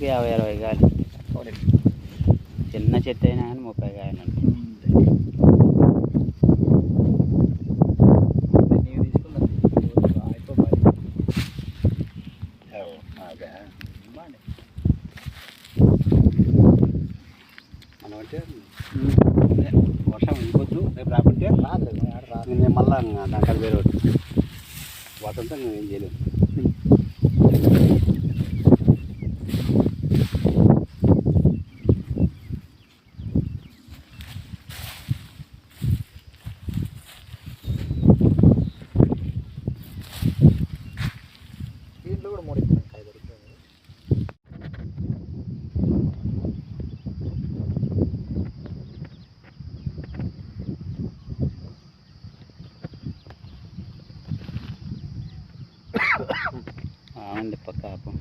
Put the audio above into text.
చెట్టుకి 50-60 కాయలు. చిన్న చెట్టు అయినా కానీ 30 కాయలు ఉంటాయి. మనం అంటే వర్షం ఇంకొద్దు రేపు రాకుంటే రాదు నేను మళ్ళా దాంట్లో వేరే వాటంతా నేను ఏం చేయలేను. దీంట్లో కూడా 3 కాయ దొరుకుతుంది. ఉంది పక్క ఆపు.